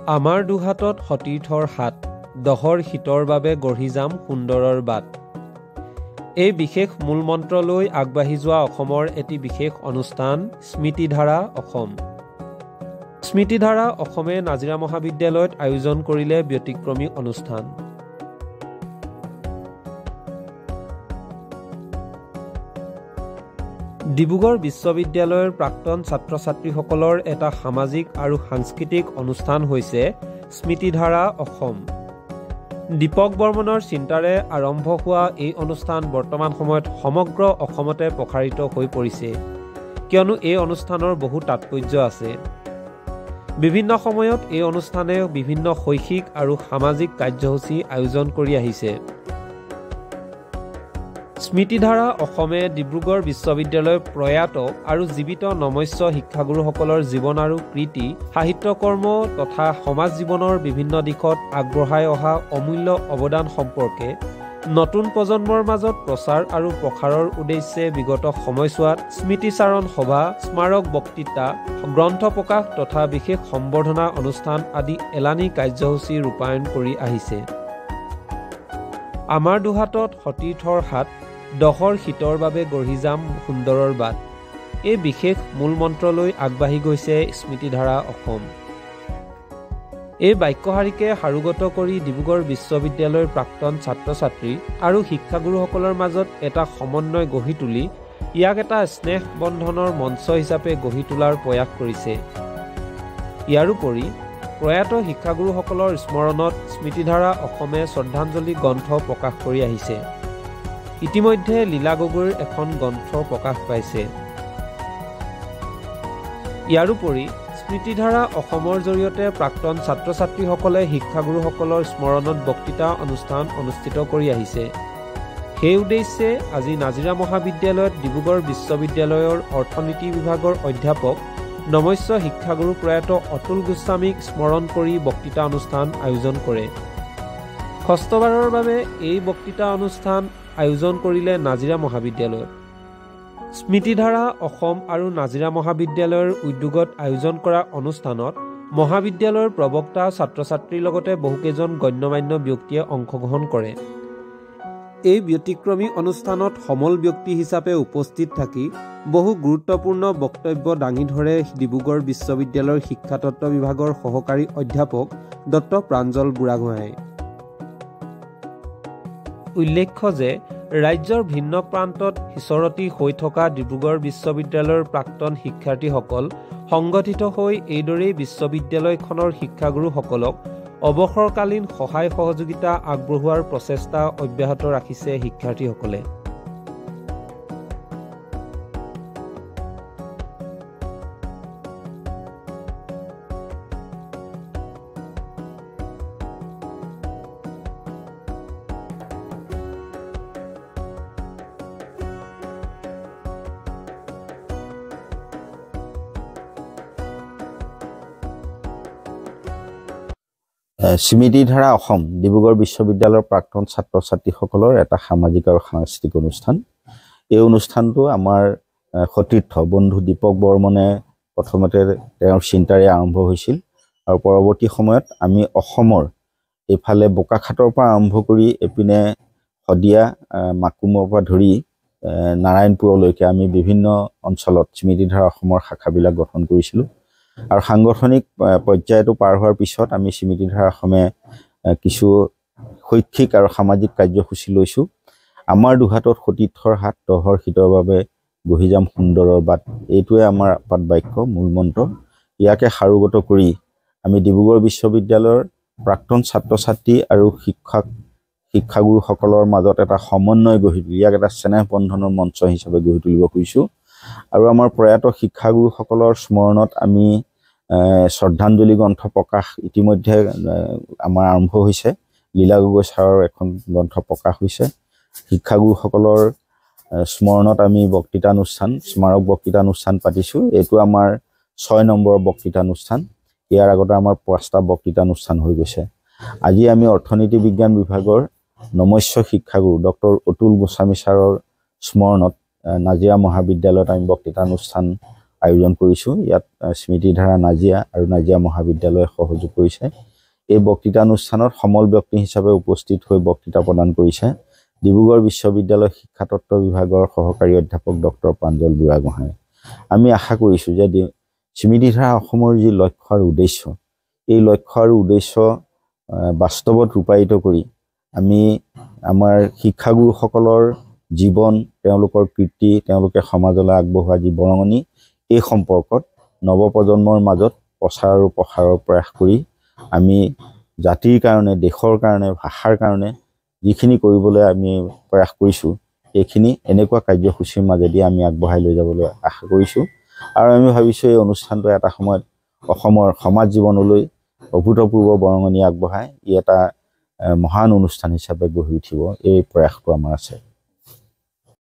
আমাৰ দুহাতত সতীৰ্থৰ হাত, দহৰ হিতৰ বাবে গঢ়ি যাম সুন্দৰৰ বাট। এই বিশেষ মূলমন্ত্ৰলৈ আগবাঢ়ি যোৱা অসমৰ এটি বিশেষ অনুষ্ঠান স্মৃতিধাৰা অসম। স্মৃতিধাৰা অসমে নাজিৰা মহাবিদ্যালয়ত আয়োজন কৰিলে ব্যতিক্ৰমী অনুষ্ঠান। ডিব্ৰুগড় বিশ্ববিদ্যালয়ৰ প্ৰাক্তন ছাত্ৰ ছাত্ৰীসকলৰ এটা সামাজিক আৰু সাংস্কৃতিক অনুষ্ঠান হৈছে স্মৃতিধাৰা অসম। দীপক বৰ্মনৰ চিন্তাৰে আৰম্ভ হোৱা এই অনুষ্ঠান বৰ্তমান সময়ত সমগ্ৰ অসমতে প্ৰসাৰিত হৈ পৰিছে, কিয়নো এই অনুষ্ঠানৰ বহু তাৎপৰ্য আছে। বিভিন্ন সময়ত এই অনুষ্ঠানে বিভিন্ন শৈক্ষিক আৰু সামাজিক কাৰ্যসূচী আয়োজন কৰি আহিছে। স্মৃতিধাৰা অসমে ডিব্ৰুগড় বিশ্ববিদ্যালয়ৰ প্ৰয়াত আৰু জীৱিত নমস্য শিক্ষাগুৰুসকলৰ জীৱন আৰু কৃতি, সাহিত্যকৰ্ম তথা সমাজ জীৱনৰ বিভিন্ন দিশত আগবঢ়াই অহা অমূল্য অৱদান সম্পৰ্কে নতুন প্ৰজন্মৰ মাজত প্ৰচাৰ আৰু প্ৰসাৰৰ উদ্দেশ্যে বিগত সময়ছোৱাত স্মৃতিচাৰণ সভা, স্মাৰক বক্তৃতা, গ্ৰন্থ প্ৰকাশ তথা বিশেষ সম্বৰ্ধনা অনুষ্ঠান আদি এলানি কাৰ্যসূচী ৰূপায়ণ কৰি আহিছে। আমাৰ দুহাতত সতীৰ্থৰ হাত, দহৰ হিতৰ বাবে গঢ়ি যাম সুন্দৰৰ বাট। এই বিশেষ মূলমন্ত্ৰলৈ আগবাঢ়ি গৈছে স্মৃতিধাৰা অসম। এই বাক্যশাৰীকে সাৰোগত কৰি ডিব্ৰুগড় বিশ্ববিদ্যালয়ৰ প্ৰাক্তন ছাত্ৰ ছাত্ৰী আৰু শিক্ষাগুৰুসকলৰ মাজত এটা সমন্বয় গঢ়ি তুলি ইয়াক এটা স্নেহ বন্ধনৰ মঞ্চ হিচাপে গঢ়ি তোলাৰ প্ৰয়াস কৰিছে। ইয়াৰোপৰি প্ৰয়াত শিক্ষাগুৰুসকলৰ স্মৰণত স্মৃতিধাৰা অসমে শ্ৰদ্ধাঞ্জলি গ্ৰন্থ প্ৰকাশ কৰি আহিছে। ইতিমধ্যে লীলা গগৈৰ এখন গ্ৰন্থ প্ৰকাশ পাইছে। ইয়াৰোপৰি স্মৃতিধাৰা অসমৰ জৰিয়তে প্ৰাক্তন ছাত্ৰ ছাত্ৰীসকলে শিক্ষাগুৰুসকলৰ স্মৰণত বক্তৃতা অনুষ্ঠান অনুষ্ঠিত কৰি আহিছে। সেই উদ্দেশ্যে আজি নাজিৰা মহাবিদ্যালয়ত ডিব্ৰুগড় বিশ্ববিদ্যালয়ৰ অৰ্থনীতি বিভাগৰ অধ্যাপক নমস্য শিক্ষাগুৰু প্ৰয়াত অতুল গোস্বামীক স্মৰণ কৰি বক্তৃতা অনুষ্ঠান আয়োজন কৰে। ষষ্ঠবাৰৰ বাবে এই বক্তৃতা অনুষ্ঠান আয়োজন কৰিলে নাজিৰা মহাবিদ্যালয়ত। স্মৃতিধাৰা অসম আৰু নাজিৰা মহাবিদ্যালয়ৰ উদ্যোগত আয়োজন কৰা অনুষ্ঠানত মহাবিদ্যালয়ৰ প্ৰবক্তা, ছাত্ৰ ছাত্ৰীৰ লগতে বহুকেইজন গণ্যমান্য ব্যক্তিয়ে অংশগ্ৰহণ কৰে। এই ব্যতিক্ৰমী অনুষ্ঠানত সমল ব্যক্তি হিচাপে উপস্থিত থাকি বহু গুৰুত্বপূৰ্ণ বক্তব্য দাঙি ধৰে ডিব্ৰুগড় বিশ্ববিদ্যালয়ৰ শিক্ষাতত্ত্ব বিভাগৰ সহকাৰী অধ্যাপক ডক্টৰ প্ৰাঞ্জল বুঢ়াগোহাঁই। উল্লেখ্য যে ৰাজ্যৰ ভিন্ন প্ৰান্তত সিঁচৰতি হৈ থকা ডিব্ৰুগড় বিশ্ববিদ্যালয়ৰ প্ৰাক্তন শিক্ষাৰ্থীসকল সংগঠিত হৈ এইদৰেই বিশ্ববিদ্যালয়খনৰ শিক্ষাগুৰুসকলক অৱসৰকালীন সহায় সহযোগিতা আগবঢ়োৱাৰ প্ৰচেষ্টা অব্যাহত ৰাখিছে শিক্ষাৰ্থীসকলে। স্মৃতিধাৰা অসম ডিব্ৰুগড় বিশ্ববিদ্যালয়ৰ প্ৰাক্তন ছাত্ৰ ছাত্ৰীসকলৰ এটা সামাজিক আৰু সাংস্কৃতিক অনুষ্ঠান। এই অনুষ্ঠানটো আমাৰ সতীৰ্থ বন্ধু দীপক বৰ্মনে প্ৰথমতে তেওঁৰ চিন্তাৰে আৰম্ভ হৈছিল আৰু পৰৱৰ্তী সময়ত আমি অসমৰ এইফালে বোকাখাটৰ পৰা আৰম্ভ কৰি এপিনে শদিয়া, মাকুমৰ পৰা ধৰি নাৰায়ণপুৰলৈকে আমি বিভিন্ন অঞ্চলত স্মৃতিধাৰা অসমৰ শাখাবিলাক গঠন কৰিছিলোঁ। আৰু সাংগঠনিক পৰ্যায়টো পাৰ হোৱাৰ পিছত আমি স্মৃতিধাৰা অসমে কিছু শৈক্ষিক আৰু সামাজিক কাৰ্যসূচী লৈছোঁ। আমাৰ দুহাতত সতীৰ্থৰ হাত, দহৰ হিতৰ বাবে গঢ়ি যাম সুন্দৰৰ বাট, এইটোৱে আমাৰ আপাত বাক্য মূলমন্ত্ৰ। ইয়াকে সাৰোগত কৰি আমি ডিব্ৰুগড় বিশ্ববিদ্যালয়ৰ প্ৰাক্তন ছাত্ৰ ছাত্ৰী আৰু শিক্ষাগুৰুসকলৰ মাজত এটা সমন্বয় গঢ়ি তুলি ইয়াক এটা স্নেহ বন্ধনৰ মঞ্চ হিচাপে গঢ়ি তুলিব খুজিছোঁ। আৰু আমাৰ প্ৰয়াত শিক্ষাগুৰুসকলৰ স্মৰণত আমি শ্ৰদ্ধাঞ্জলি গ্ৰন্থ প্ৰকাশ ইতিমধ্যে আমাৰ আৰম্ভ হৈছে। লীলা গগৈ ছাৰৰ এখন গ্ৰন্থ প্ৰকাশ হৈছে। শিক্ষাগুৰুসকলৰ স্মৰণত আমি বক্তৃতা অনুষ্ঠান, স্মাৰক বক্তৃতা অনুষ্ঠান পাতিছোঁ। এইটো আমাৰ 6 নম্বৰ বক্তৃতা অনুষ্ঠান। ইয়াৰ আগতে আমাৰ 5টা বক্তৃতা অনুষ্ঠান হৈ গৈছে। আজি আমি অৰ্থনীতি বিজ্ঞান বিভাগৰ নমস্য শিক্ষাগুৰু ডক্টৰ অতুল গোস্বামী ছাৰৰ স্মৰণত নাজিৰা মহাবিদ্যালয়ত আমি বক্তৃতা অনুষ্ঠান আয়োজন কৰিছোঁ। ইয়াত স্মৃতিধাৰা নাজিৰা আৰু নাজিৰা মহাবিদ্যালয়ে সহযোগ কৰিছে। এই বক্তৃতা অনুষ্ঠানত সমল ব্যক্তি হিচাপে উপস্থিত হৈ বক্তৃতা প্ৰদান কৰিছে ডিব্ৰুগড় বিশ্ববিদ্যালয় শিক্ষাতত্ত্ব বিভাগৰ সহকাৰী অধ্যাপক ডক্টৰ প্ৰাঞ্জল বুঢ়াগোহাঁই। আমি আশা কৰিছোঁ যে স্মৃতিধাৰা অসমৰ যি লক্ষ্য আৰু উদ্দেশ্য, এই লক্ষ্য আৰু উদ্দেশ্য বাস্তৱত ৰূপায়িত কৰি আমি আমাৰ শিক্ষাগুৰুসকলৰ জীৱন, তেওঁলোকৰ কীৰ্তি, তেওঁলোকে সমাজলৈ আগবঢ়োৱা যি বৰঙণি, এই সম্পৰ্কত নৱপ্ৰজন্মৰ মাজত প্ৰচাৰ আৰু প্ৰসাৰৰ প্ৰয়াস কৰি আমি জাতিৰ কাৰণে, দেশৰ কাৰণে, ভাষাৰ কাৰণে যিখিনি কৰিবলৈ আমি প্ৰয়াস কৰিছোঁ, এইখিনি এনেকুৱা কাৰ্যসূচীৰ মাজেদি আমি আগবঢ়াই লৈ যাবলৈ আশা কৰিছোঁ। আৰু আমি ভাবিছোঁ এই অনুষ্ঠানটো এটা সময়ত অসমৰ সমাজ জীৱনলৈ অভূতপূৰ্ব বৰঙণি আগবঢ়াই ই এটা মহান অনুষ্ঠান হিচাপে গঢ়ি উঠিব, এই প্ৰয়াসটো আমাৰ আছে।